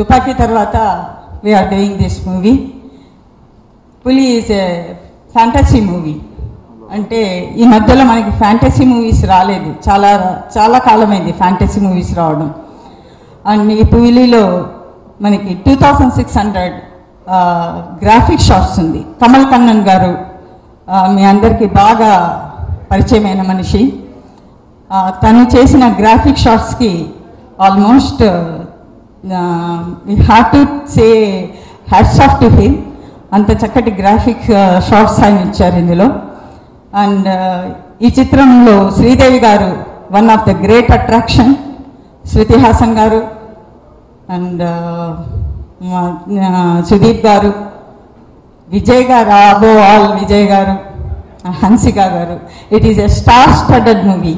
తుపాకీ తర్వాత we are doing this movie. పులి ఈజ్ ఏ ఫ్యాంటసీ మూవీ. అంటే ఈ మధ్యలో మనకి ఫ్యాంటసీ మూవీస్ రాలేదు, చాలా చాలా కాలమైంది ఫ్యాంటసీ మూవీస్ రావడం. అండ్ ఈ పులిలో మనకి 2600 గ్రాఫిక్ షాట్స్ ఉంది. కమల్ కన్నన్ గారు మీ అందరికీ బాగా పరిచయమైన మనిషి. తను చేసిన గ్రాఫిక్ షాట్స్కి almost we have to say hats off to him. అంత చక్కటి గ్రాఫిక్ షాట్స్ ఆయన ఇచ్చారు ఇందులో. అండ్ ఈ చిత్రంలో Sridevi garu one of the great attraction, Shruti Haasan garu and Sudeep గారు, విజయ్ గారు, అబో ఆల్ విజయ్ గారు, హన్సిక గారు. It is a star studded movie.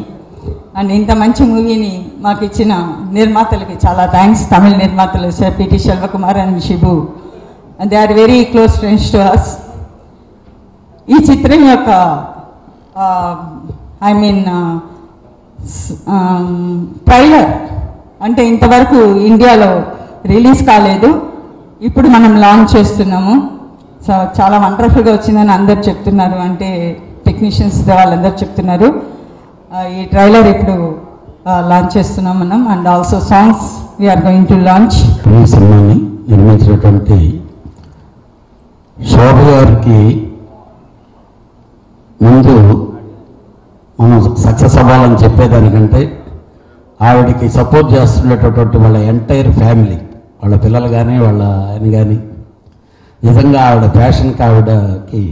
And ఇంత మంచి మూవీని మాకు ఇచ్చిన నిర్మాతలకి చాలా థ్యాంక్స్. తమిళ నిర్మాతలు PT Selvakumar and Shibu, and they are very close friends to us. ఈ చిత్రం యొక్క ట్రైలర్ అంటే ఇంతవరకు ఇండియాలో రిలీజ్ కాలేదు, ఇప్పుడు మనం లాంచ్ చేస్తున్నాము. సో చాలా వండర్ఫుల్గా వచ్చిందని అందరు చెప్తున్నారు, అంటే టెక్నీషియన్స్ వాళ్ళందరూ చెప్తున్నారు. ఈ ట్రైలర్ ఇప్పుడు లాంచ్ చేస్తున్నాం మనం. And also songs we are going to launch. ఈ సినిమాని నిర్మించినటువంటి శోభ గారికి ముందు మనం సక్సెస్ అవ్వాలని చెప్పేదానికంటే ఆవిడకి సపోర్ట్ చేస్తున్నటువంటి వాళ్ళ ఎంటైర్ ఫ్యామిలీ, వాళ్ళ పిల్లలు కానీ వాళ్ళ ఆయన కానీ, నిజంగా ఆవిడ ప్యాషన్కి ఆవిడకి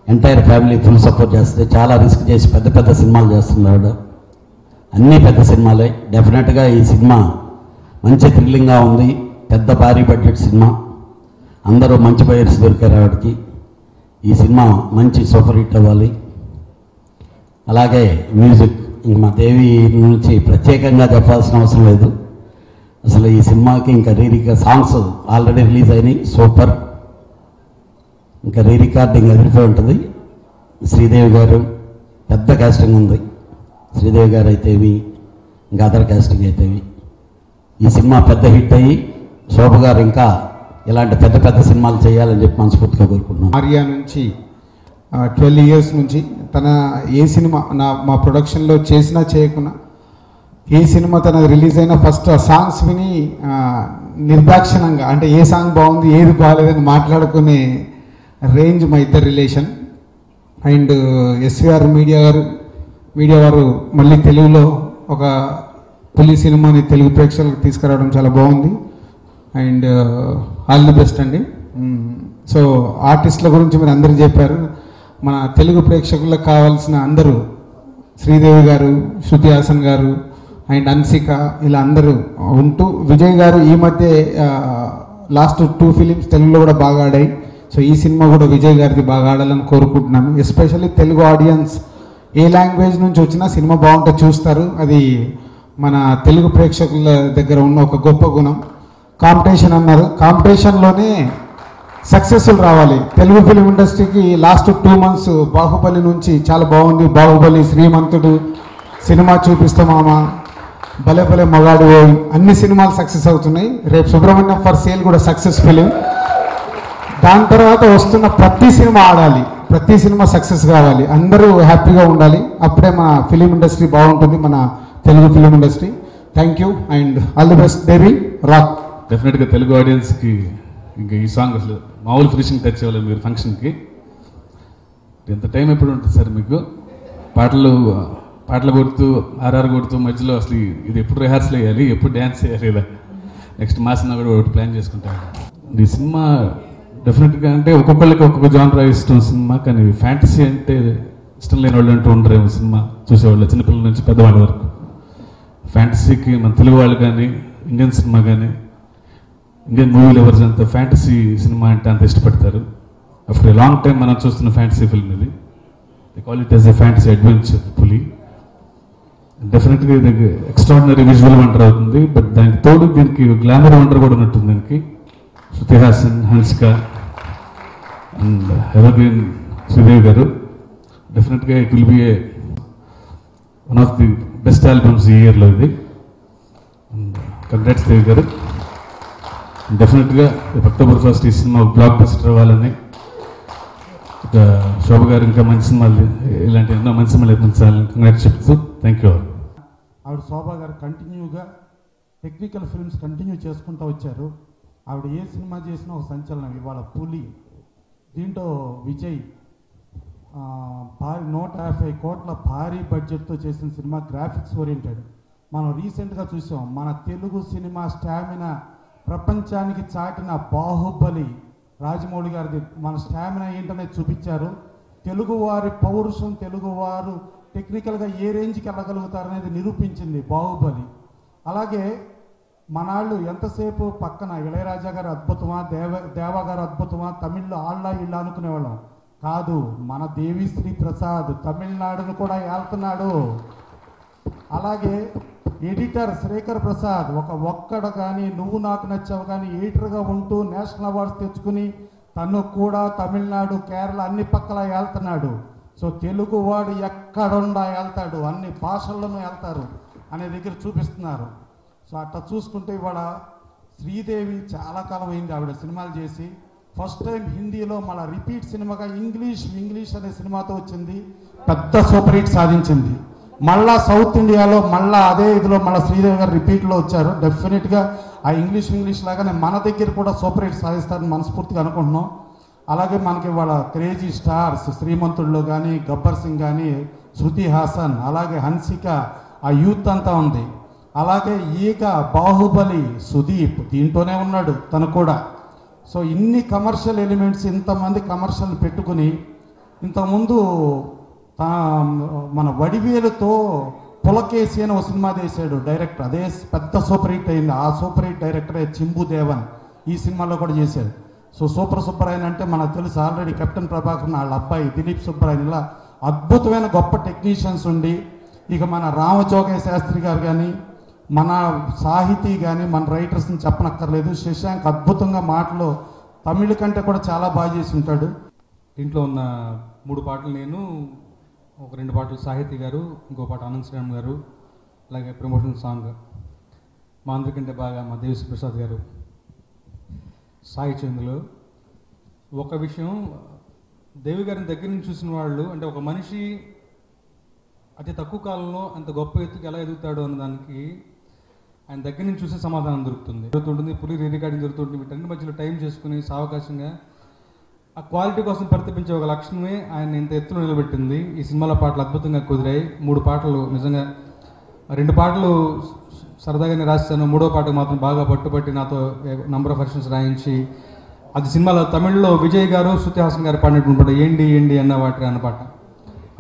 ఎంటైర్ ఫ్యామిలీ ఫుల్ సపోర్ట్ చేస్తుంది. చాలా రిస్క్ చేసి పెద్ద పెద్ద సినిమాలు చేస్తుంది ఆవిడ, అన్నీ పెద్ద సినిమాలే. డెఫినెట్గా ఈ సినిమా మంచి థ్రిల్లింగ్గా ఉంది, పెద్ద భారీ బడ్జెట్ సినిమా, అందరూ మంచి బయర్స్ దొరికారు ఆవిడకి. ఈ సినిమా మంచి సూపర్ హిట్ అవ్వాలి. అలాగే మ్యూజిక్ ఇంక మా దేవి నుంచి ప్రత్యేకంగా చెప్పాల్సిన అవసరం లేదు. అసలు ఈ సినిమాకి ఇంకా సాంగ్స్ ఆల్రెడీ రిలీజ్ అయినాయి, సూపర్. ఇంకా రికార్డింగ్ ఎదిరిపోయి ఉంటుంది. శ్రీదేవి గారు పెద్ద కాస్టింగ్ ఉంది, శ్రీదేవి గారు అయితేవి, ఇంకా అదర్ కాస్టింగ్ అయితేవి. ఈ సినిమా పెద్ద హిట్ అయ్యి శోభ గారు ఇంకా ఇలాంటి పెద్ద పెద్ద సినిమాలు చేయాలని చెప్పి మనస్ఫూర్తిగా కోరుకుంటున్నాను. ఆర్యా నుంచి 12 years నుంచి తన ఏ సినిమా మా ప్రొడక్షన్లో చేసినా చేయకున్నా ఏ సినిమా తన రిలీజ్ అయిన ఫస్ట్ ఆ సాంగ్స్ విని నిర్దాక్షిణంగా అంటే ఏ సాంగ్ బాగుంది ఏది బాగాలేదని మాట్లాడుకునే రేంజ్ మా ఇద్దరు రిలేషన్. అండ్ ఎస్విఆర్ మీడియా వారు మళ్ళీ తెలుగులో ఒక పులి సినిమాని తెలుగు ప్రేక్షకులకు తీసుకురావడం చాలా బాగుంది. అండ్ ఆల్ ది బెస్ట్ అండి. సో ఆర్టిస్టుల గురించి మీరు అందరూ చెప్పారు. మన తెలుగు ప్రేక్షకులకు కావాల్సిన అందరూ శ్రీదేవి గారు, శృతి హాసన్ గారు అండ్ హన్సిక ఇలా అందరూ ఉంటూ, విజయ్ గారు ఈ మధ్య లాస్ట్ 2 ఫిలిమ్స్ తెలుగులో కూడా బాగా ఆడాయి. సో ఈ సినిమా కూడా విజయ్ గారిది బాగా ఆడాలని కోరుకుంటున్నాను. ఎస్పెషల్లీ తెలుగు ఆడియన్స్ ఏ లాంగ్వేజ్ నుంచి వచ్చినా సినిమా బాగుంటే చూస్తారు. అది మన తెలుగు ప్రేక్షకుల దగ్గర ఉన్న ఒక గొప్ప గుణం. కాంపిటీషన్ అన్నారు, కాంపిటీషన్లోనే సక్సెస్ఫుల్ రావాలి. తెలుగు ఫిలిం ఇండస్ట్రీకి లాస్ట్ 2 months బాహుబలి నుంచి చాలా బాగుంది. బాహుబలి, శ్రీమంతుడు సినిమా చూపిస్తాం మామ, భలే భలే మగాడు, అన్ని సినిమాలు సక్సెస్ అవుతున్నాయి. రేపు సుబ్రహ్మణ్యం ఫర్ సేల్ కూడా సక్సెస్ ఫిలిం. దాని తర్వాత వస్తున్న ప్రతి సినిమా ఆడాలి, ప్రతి సినిమా సక్సెస్ కావాలి, అందరూ హ్యాపీగా ఉండాలి. అప్పుడే మన ఫిలిం ఇండస్ట్రీ బాగుంటుంది, మన Telugu film industry. Thank you and all the best baby rock. డెఫినెట్గా తెలుగు ఆడియన్స్కి ఇంకా ఈ సాంగ్ అసలు మామూలు ఫినిషింగ్ టచ్ ఇవ్వాలి. మీరు ఫంక్షన్కి ఎంత టైం ఎప్పుడు ఉంటుంది సార్ మీకు? పాటలు కొడుతూ ఆర్ఆర్ కొడుతూ మధ్యలో అసలు ఇది ఎప్పుడు రిహార్సల్ వేయాలి, ఎప్పుడు డ్యాన్స్ చేయాలి, ఇలా నెక్స్ట్ మాసినా కూడా ఒకటి ప్లాన్ చేసుకుంటాను. ఈ సినిమా డెఫినెట్గా అంటే ఒక్కొక్కళ్ళకి ఒక్కొక్క జానర్ ఇష్టం సినిమా, కానీ ఫ్యాంటసీ అంటే ఇష్టం లేని వాళ్ళు అంటూ ఉండరేమో సినిమా చూసేవాళ్ళు, చిన్నపిల్లల నుంచి పెద్దవాళ్ళ వరకు. ఫ్యాంటసీకి మన తెలుగు వాళ్ళు కానీ ఇండియన్ సినిమా కానీ ఇండియన్ మూవీ లవర్స్ అంత ఫ్యాంటసీ సినిమా అంటే అంత ఇష్టపడతారు. ఆఫ్టర్ ఏ లాంగ్ టైం మనం చూస్తున్న ఫ్యాంటసీ ఫిల్మ్ ఇది. The call it as a fantasy adventure పులి. డెఫినెట్గా ఇది ఎక్స్ట్రాడినరీ విజువల్ వండర్ అవుతుంది. బట్ దానికి తోడు దీనికి గ్లామర్ వండర్ కూడా ఉన్నట్టుంది. దానికి శృతి హాసన్, హన్సిక అండ్ ఎవర్-గ్రీన్ శ్రీదేవి గారు. డెఫినెట్గా it will be A one of the best albums ఈ ఇయర్లో ఇది. కంగ్రాట్స్ దేవి గారు. డెఫినెట్గా అక్టోబర్ 1 ఈ సినిమా బ్లాక్ బస్టర్ అవ్వాలని, శోభ గారు ఇంకా మంచి సినిమాలు ఇలాంటి ఎన్నో మంచి సినిమాలు నిర్మించాలని కంగ్రాట్స్ చెప్తూ థ్యాంక్ యూ. ఆవిడ శోభ గారు కంటిన్యూగా టెక్నికల్ ఫిల్మ్స్ కంటిన్యూ చేసుకుంటూ వచ్చారు. ఆవిడ ఏ సినిమా చేసినా ఒక సంచలనం. ఇవాళ పులి, దీంట్లో విజయ్ 150 కోట్ల భారీ బడ్జెట్తో చేసిన సినిమా, గ్రాఫిక్స్ ఓరియంటెడ్. మనం రీసెంట్గా చూసాం మన తెలుగు సినిమా స్టామినా ప్రపంచానికి చాటిన బాహుబలి రాజమౌళి గారిది. మన స్టామినా ఏంటనేది చూపించారు. తెలుగువారి పౌరుషం, తెలుగువారు టెక్నికల్గా ఏ రేంజ్కి వెళ్ళగలుగుతారనేది నిరూపించింది బాహుబలి. అలాగే మనాళ్ళు ఎంతసేపు పక్కన ఇళయరాజా గారు అద్భుతమా, దేవా గారు అద్భుతమా, తమిళ్లో ఆళ్ళ ఇళ్ళ అనుకునేవాళ్ళం కాదు. మన దేవిశ్రీ ప్రసాద్ తమిళనాడును కూడా ఏళ్తున్నాడు. అలాగే ఎడిటర్ శ్రీకర్ ప్రసాద్ ఒక్కడ కానీ నువ్వు నాకు నచ్చావు కానీ ఎడిటర్గా ఉంటూ నేషనల్ అవార్డ్స్ తెచ్చుకుని తను కూడా తమిళనాడు, కేరళ అన్ని పక్కల వెళ్తున్నాడు. సో తెలుగు వాడు ఎక్కడుండా వెళ్తాడు, అన్ని భాషల్లోనూ వెళ్తారు అనే దగ్గర చూపిస్తున్నారు. సో అట్లా చూసుకుంటే ఇవాళ శ్రీదేవి చాలా కాలం అయింది ఆవిడ సినిమాలు చేసి. ఫస్ట్ టైం హిందీలో మళ్ళీ రిపీట్ సినిమాగా ఇంగ్లీష్ అనే సినిమాతో వచ్చింది, పెద్ద సూపర్ హిట్ సాధించింది. మళ్ళా సౌత్ ఇండియాలో మళ్ళీ అదే ఇదిలో మళ్ళీ శ్రీదేవి గారు రిపీట్లో వచ్చారు. డెఫినెట్గా ఆ ఇంగ్లీష్ లాగానే మన దగ్గర కూడా సూపర్ హిట్ సాధిస్తారని మనస్ఫూర్తిగా అనుకుంటున్నాం. అలాగే మనకి ఇవాళ క్రేజీ స్టార్స్ శ్రీమంతుల్లో కానీ, గబ్బర్ సింగ్ కానీ, శృతి హాసన్, అలాగే హన్సిక, ఆ యూత్ అంతా ఉంది. అలాగే ఈక బాహుబలి సుదీప్ దీంట్లోనే ఉన్నాడు తను కూడా. సో ఇన్ని కమర్షియల్ ఎలిమెంట్స్, ఇంతమంది కమర్షియల్ పెట్టుకుని ఇంతకుముందు మన వడివేలుతో పులకేసి అని ఒక సినిమా తీశాడు డైరెక్టర్, అదే పెద్ద సూపర్ హిట్ అయింది. ఆ సూపర్ హిట్ డైరెక్టరే చింబు దేవన్ ఈ సినిమాలో కూడా చేశాడు. సో సూపర్ సుబ్బరాయన్ అంటే మనకు తెలుసు ఆల్రెడీ, కెప్టెన్ ప్రభాకర్ వాళ్ళ అబ్బాయి దిలీప్ సుబ్బరాయన్, ఇలా అద్భుతమైన గొప్ప టెక్నీషియన్స్ ఉండి, ఇక మన రామజోగయ్య శాస్త్రి గారు కానీ, మన సాహితీ కానీ, మన రైటర్స్ని చెప్పనక్కర్లేదు. శశాంక్ అద్భుతంగా మాటలు తమిళ కంటే కూడా చాలా బాగా చేసి ఉంటాడు. దీంట్లో ఉన్న 3 పాటలు నేను, ఒక 2 పాటలు సాహితీ గారు, ఇంకో పాట అనంత్ శ్రీరామ్ గారు, అలాగే ప్రమోషన్ సాంగ్ మా అందరికంటే బాగా మా దేవిశ్రీ ప్రసాద్ గారు సాయి చంద్రులు. ఒక విషయం, దేవి గారిని దగ్గర నుంచి చూసిన వాళ్ళు, అంటే ఒక మనిషి అతి తక్కువ కాలంలో అంత గొప్ప ఎత్తుకు ఎలా ఎదుగుతాడు అన్న దానికి ఆయన దగ్గర నుంచి చూసే సమాధానం జరుగుతుంది. పులి రీ రికార్డింగ్ జరుగుతుంటుంది. వీటన్ని మధ్యలో టైం చేసుకుని సావకాశంగా ఆ క్వాలిటీ కోసం పరితపించే ఒక లక్షణమే ఆయన ఇంత ఎత్తులో నిలబెట్టింది. ఈ సినిమాలో పాటలు అద్భుతంగా కుదిరాయి. 3 పాటలు నిజంగా, 2 పాటలు సరదాగానే రాశాను, 3వ పాటకు మాత్రం బాగా పట్టుబట్టి నాతో నంబర్ ఆఫ్ వర్షన్స్ రాయించి, అది సినిమాలో తమిళ్లో విజయ్ గారు, శృతి హాసన్ గారు పాడినటువంటి పాట ఏంటి అన్న వాటి అన్న పాట.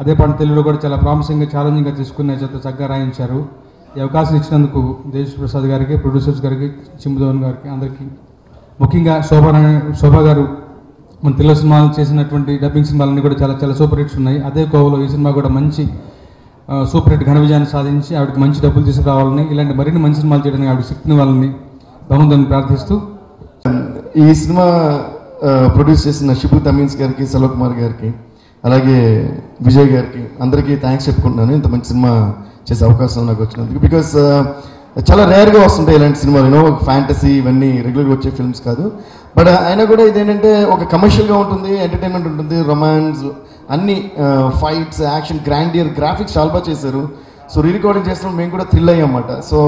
అదే పాట తెలుగులో కూడా చాలా ప్రామిసింగ్గా, ఛాలెంజింగ్గా తీసుకునే చేత చక్కగా రాయించారు. ఈ అవకాశం ఇచ్చినందుకు దేవిశ్రీ ప్రసాద్ గారికి, ప్రొడ్యూసర్స్ గారికి, చింబుదేవన్ గారికి, అందరికీ, ముఖ్యంగా శోభ గారు మన తెలుగు సినిమాలు చేసినటువంటి డబ్బింగ్ సినిమాలన్నీ కూడా చాలా చాలా సూపర్ హిట్స్ ఉన్నాయి. అదే కోవలో ఈ సినిమా కూడా మంచి సూపర్ హిట్ ఘన విజయాన్ని సాధించి ఆవిడకి మంచి డబ్బులు తీసుకురావాలని, ఇలాంటి మరిన్ని మంచి సినిమాలు చేయడానికి ఆవిడ శక్తిని వాళ్ళని భగవంతుని ప్రార్థిస్తూ, ఈ సినిమా ప్రొడ్యూస్ చేసిన షిబు తమీన్స్ గారికి, సలో కుమార్ గారికి, అలాగే విజయ్ గారికి అందరికీ థ్యాంక్స్ చెప్పుకుంటున్నాను. ఇంత మంచి సినిమా చేసే అవకాశం నాకు వచ్చినందుకు. బికాస్ చాలా రేర్గా వస్తుంటాయి ఇలాంటి సినిమాలు, ఫ్యాంటసీ ఇవన్నీ రెగ్యులర్గా వచ్చే ఫిల్మ్స్ కాదు. బట్ అయినా కూడా ఇదేంటంటే ఒక కమర్షియల్గా ఉంటుంది, ఎంటర్టైన్మెంట్ ఉంటుంది, రొమాన్స్, అన్ని ఫైట్స్, యాక్షన్, గ్రాండియర్, గ్రాఫిక్స్ చాలా బాగా చేశారు. సో రీ రికార్డింగ్ చేసినప్పుడు మేము కూడా థ్రిల్ అయ్యామన్నమాట. సో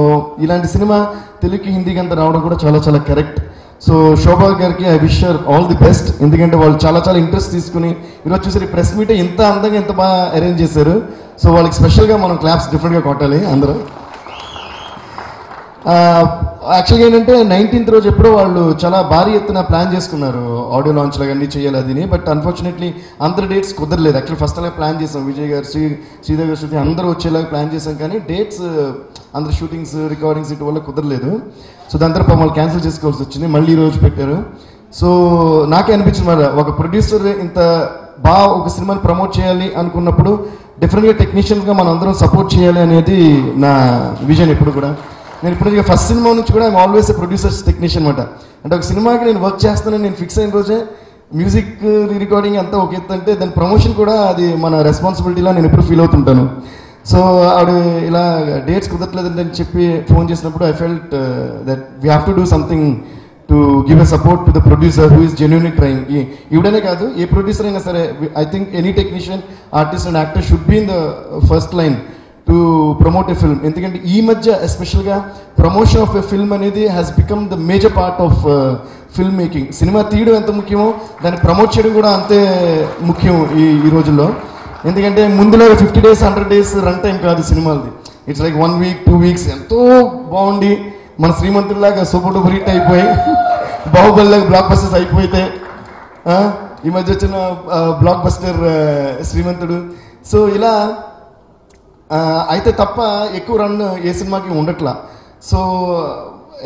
ఇలాంటి సినిమా తెలుగుకి, హిందీకి అంతా రావడం కూడా చాలా చాలా కరెక్ట్. సో శోభా గారికి I wish her all the best. ఎందుకంటే వాళ్ళు చాలా చాలా ఇంట్రెస్ట్ తీసుకుని ఈరోజు చూసారు ఈ ప్రెస్ మీట్ ఇంత అందంగా ఎంత బాగా అరేంజ్ చేశారు. సో వాళ్ళకి స్పెషల్గా మనం క్లాప్స్ డిఫరెంట్గా కొట్టాలి అందరూ. యాక్చువల్గా ఏంటంటే 19th రోజు ఎప్పుడో వాళ్ళు చాలా భారీ ఎత్తున ప్లాన్ చేసుకున్నారు, ఆడియో లాంచ్లో అన్నీ చేయాలి అదిని. బట్ అన్ఫార్చునేట్లీ అందరి డేట్స్ కుదరలేదు. యాక్చువల్లీ ఫస్ట్ అలాగే ప్లాన్ చేసాం, విజయ్ గారు, శ్రీదేవి గారు, శృతి అందరూ వచ్చేలాగా ప్లాన్ చేసాం. కానీ డేట్స్ అందరు షూటింగ్స్, రికార్డింగ్స్ ఇటు వల్ల కుదరలేదు. సో దాని తర్వాత వాళ్ళు క్యాన్సిల్ చేసుకోవాల్సి వచ్చింది, మళ్ళీ ఈ రోజు పెట్టారు. సో నాకే అనిపించింది మరి ఒక ప్రొడ్యూసర్ ఇంత బాగా ఒక సినిమాని ప్రమోట్ చేయాలి అనుకున్నప్పుడు డిఫరెంట్గా టెక్నీషియన్స్గా మనం అందరం సపోర్ట్ చేయాలి అనేది నా విజన్ ఎప్పుడు కూడా. నేను ఇప్పుడు ఫస్ట్ సినిమా నుంచి కూడా ఐఎమ్ ఆల్వేస్ ప్రొడ్యూసర్స్ టెక్నీషియన్ అనమాట. అంటే ఒక సినిమాకి నేను వర్క్ చేస్తానని నేను ఫిక్స్ అయిన రోజే మ్యూజిక్ రీ రికార్డింగ్ అంతా ఒక ఎత్తు అంటే దాని ప్రమోషన్ కూడా అది మన రెస్పాన్సిబిలిటీలా నేను ఎప్పుడు ఫీల్ అవుతుంటాను. సో ఆవిడ ఇలా డేట్స్ కుదరట్లేదని చెప్పి ఫోన్ చేసినప్పుడు I felt that we have to do something to give a support to the producer who is genuinely trying. ఇవిడనే కాదు, ఏ ప్రొడ్యూసర్ అయినా సరే, I think any technician, artist and actor should be in the first line to promote a film. ఎందుకంటే ఈ మధ్య ఎస్పెషల్గా promotion of a film అనేది has become the major part of film making. Cinema తీయడం ఎంత ముఖ్యమో దాన్ని ప్రమోట్ చేయడం కూడా అంతే ముఖ్యం ఈ రోజుల్లో. ఎందుకంటే ముందులో 50 days 100 days రన్ టైం కాదు సినిమాలది. ఇట్స్ లైక్ 1 week 2 weeks ఎంతో బాగుండి మన శ్రీమంతుడిలాగా సూపర్ డూపర్ హిట్ అయిపోయి బాహుబలిలాగా బ్లాక్ బస్టర్స్ అయిపోతే ఈ మధ్య వచ్చిన బ్లాక్ బస్టర్ శ్రీమంతుడు. సో ఇలా అయితే తప్ప ఎక్కువ రన్ ఏ సినిమాకి ఉండట్లా. సో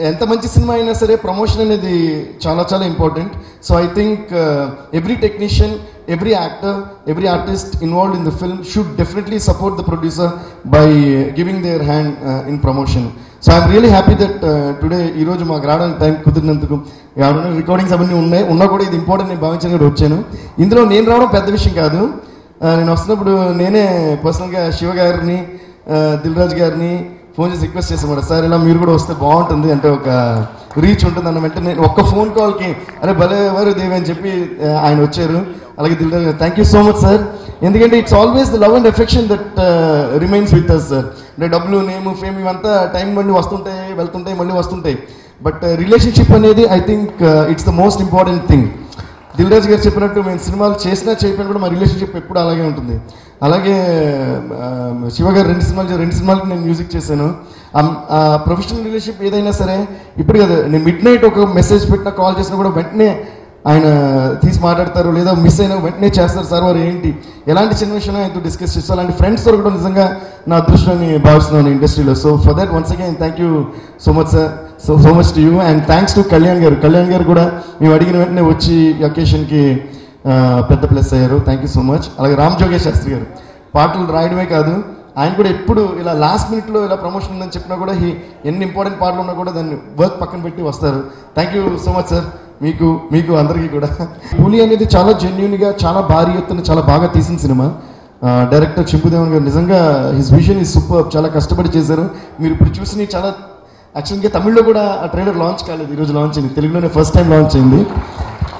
ఎంత మంచి సినిమా అయినా సరే ప్రమోషన్ అనేది చాలా చాలా important. So I think every technician, every actor, every artist involved in the film should definitely support the producer by giving their hand in promotion. So I'm really happy that today ఈ రోజు మాకు రావడానికి time కుదిరినందుకు, recordings అవన్నీ ఉన్నా కూడా ఇది important నేను భావించిన కూడా వచ్చాను. ఇందులో నేను రావడం పెద్ద విషయం కాదు. నేను వస్తున్నప్పుడు నేనే పర్సనల్గా శివ గారిని, దిల్ రాజు గారిని ఫోన్ చేసి రిక్వెస్ట్ చేసామాట, సార్ ఇలా మీరు కూడా వస్తే బాగుంటుంది, అంటే ఒక రీచ్ ఉంటుంది అన్న వెంటనే నేను ఒక్క ఫోన్ కాల్కి అరే భలే ఎవరు దేవి అని చెప్పి ఆయన వచ్చారు. అలాగే Dil Raju garu, thank you so much sir. ఎందుకంటే it's always the love and affection that remains with us sir. అంటే డబ్బులు, నేమ్, ఫేమ్ ఇవంతా టైం మళ్ళీ వస్తుంటాయి, వెళ్తుంటాయి, మళ్ళీ వస్తుంటాయి. బట్ రిలేషన్షిప్ అనేది I think it's the most important thing. Dil Raju garu చెప్పినట్టు మేము సినిమాలు చేసినా చేయకపోయినా కూడా మా రిలేషన్షిప్ ఎప్పుడు అలాగే ఉంటుంది. అలాగే శివ గారు 2 సినిమాలకి నేను మ్యూజిక్ చేశాను. ప్రొఫెషనల్ రిలేషన్షిప్ ఏదైనా సరే ఇప్పుడు కదా, నేను మిడ్ నైట్ ఒక మెసేజ్ పెట్టినా, కాల్ చేసినా కూడా వెంటనే ఆయన తీసి మాట్లాడతారు, లేదా మిస్ అయినా వెంటనే చేస్తారు, సార్ వారు ఏంటి ఎలాంటి చిన్న విషయం ఆయనతో డిస్కస్ చేస్తారు. అలాంటి ఫ్రెండ్స్ దొరకడం నిజంగా నా అదృష్టాన్ని భావిస్తున్నాను ఇండస్ట్రీలో. So for that once again thank you so much sir, so much to you. And thanks to Kalyan గారు కూడా మేము అడిగిన వెంటనే వచ్చి ఈ అకేషన్కి పెద్ద ప్లస్ అయ్యారు. Thank you so much. అలాగే రామ్ జోగేష్ శాస్త్రి గారు పాటలు రాయడమే కాదు, ఆయన కూడా ఎప్పుడు ఇలా లాస్ట్ మినిట్లో ఇలా ప్రమోషన్ ఉందని చెప్పినా కూడా ఎన్ని ఇంపార్టెంట్ పాటలు ఉన్నా కూడా దాన్ని వర్క్ పక్కన పెట్టి వస్తారు. Thank you so much sir, మీకు అందరికీ కూడా. పులి అనేది చాలా జెన్యున్గా, చాలా భారీ ఎత్తున, చాలా బాగా తీసిన సినిమా. డైరెక్టర్ చింపుదేవన్ గారు నిజంగా హిస్ విజన్ ఈజ్ సూపర్, చాలా కష్టపడి చేశారు. మీరు ఇప్పుడు చూసి చాలా యాక్చువల్గా తమిళ్లో కూడా ఆ ట్రైలర్ లాంచ్ కాలేదు, ఈరోజు లాంచ్ అయింది. తెలుగులోనే ఫస్ట్ టైం లాంచ్ అయింది.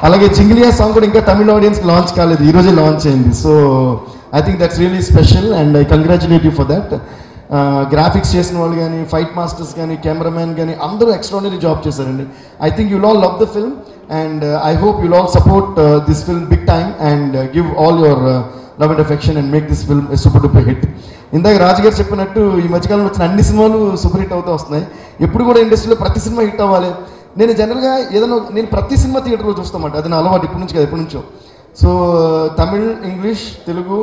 అలాగే చింగిలియా సాంగ్ కూడా ఇంకా తమిళ ఆడియన్స్కి లాంచ్ కాలేదు, ఈరోజే లాంచ్ అయింది. So I think that's really special and I congratulate you for that. Graphics చేసిన వాళ్ళు కానీ, ఫైట్ మాస్టర్స్ కానీ, కెమెరామ్యాన్ కానీ అందరూ ఎక్స్ట్రాడినరీ జాబ్ చేశారండి. I think you'll all love the film and I hope you'll all support this film big time and give all your love and affection and make this film super duper hit. ఇందాక రాజుగారు చెప్పినట్టు ఈ మధ్యకాలంలో వచ్చిన అన్ని సినిమాలు super hit అవుతూ వస్తున్నాయి. ఎప్పుడు కూడా ఇండస్ట్రీలో ప్రతి సినిమా హిట్ అవ్వాలి. నేను జనరల్గా నేను ప్రతి సినిమా థియేటర్లో చూస్తామంట, అది నా అలవాటు ఇప్పటి నుంచి కదా, ఎప్పటి నుంచో. సో తమిళ్, ఇంగ్లీష్, తెలుగు,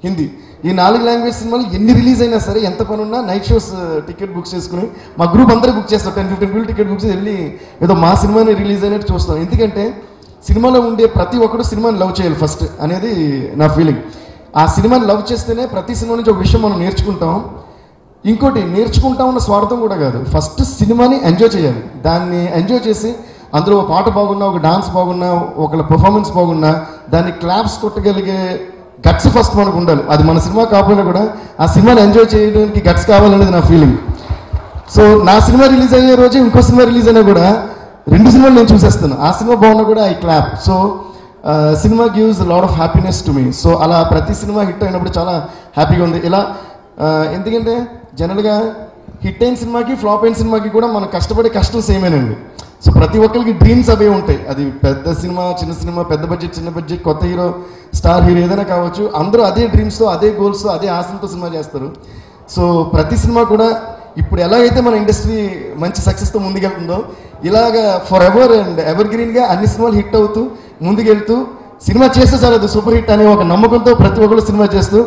హిందీ ఈ 4 లాంగ్వేజ్ సినిమాలు ఎన్ని రిలీజ్ అయినా సరే, ఎంత పని ఉన్నా నైట్ షోస్ టికెట్ బుక్ చేసుకుని మా గ్రూప్ అందరూ బుక్ చేస్తాం. 10-15 people టికెట్ బుక్ చేసి వెళ్ళి ఏదో మా సినిమాని రిలీజ్ అయినట్టు చూస్తాం. ఎందుకంటే సినిమాలో ఉండే ప్రతి ఒక్కరు సినిమాని లవ్ చేయాలి ఫస్ట్ అనేది నా ఫీలింగ్. ఆ సినిమాని లవ్ చేస్తేనే ప్రతి సినిమా నుంచి ఒక విషయం మనం నేర్చుకుంటాం. ఇంకోటి నేర్చుకుంటామన్న స్వార్థం కూడా కాదు, ఫస్ట్ సినిమాని ఎంజాయ్ చేయాలి. దాన్ని ఎంజాయ్ చేసి అందులో ఒక పాట బాగున్నా, ఒక డాన్స్ బాగున్నా, ఒకళ్ళ పర్ఫార్మెన్స్ బాగున్నా దాన్ని క్లాప్స్ కొట్టగలిగే గట్స్ ఫస్ట్ మనకు ఉండాలి. అది మన సినిమా కాకపోయినా కూడా ఆ సినిమాని ఎంజాయ్ చేయడానికి గట్స్ కావాలనేది నా ఫీలింగ్. సో నా సినిమా రిలీజ్ అయ్యే రోజు ఇంకో సినిమా రిలీజ్ అయినా కూడా 2 సినిమాలు నేను చూసేస్తాను. ఆ సినిమా బాగున్నా కూడా I clap. So cinema gives lot of happiness to me. So అలా ప్రతి సినిమా హిట్ అయినప్పుడు చాలా హ్యాపీగా ఉంది. ఇలా ఎందుకంటే జనరల్గా హిట్ అయిన సినిమాకి, ఫ్లాప్ అయిన సినిమాకి కూడా మనం కష్టపడే కష్టం సేమేనండి. సో ప్రతి ఒక్కరికి డ్రీమ్స్ అవే ఉంటాయి. అది పెద్ద సినిమా, చిన్న సినిమా, పెద్ద బడ్జెట్, చిన్న బడ్జెట్, కొత్త హీరో, స్టార్ హీరో ఏదైనా కావచ్చు, అందరూ అదే డ్రీమ్స్తో, అదే గోల్స్తో, అదే ఆశలతో సినిమా చేస్తారు. సో ప్రతి సినిమా కూడా ఇప్పుడు ఎలాగైతే మన ఇండస్ట్రీ మంచి సక్సెస్తో ముందుకెళ్తుందో ఇలాగా ఫర్ ఎవర్ అండ్ ఎవర్ గ్రీన్గా అన్ని సినిమాలు హిట్ అవుతూ ముందుకెళ్తూ సినిమా చేస్తే చాలు అది సూపర్ హిట్ అనే ఒక నమ్మకంతో ప్రతి ఒక్కరు సినిమా చేస్తూ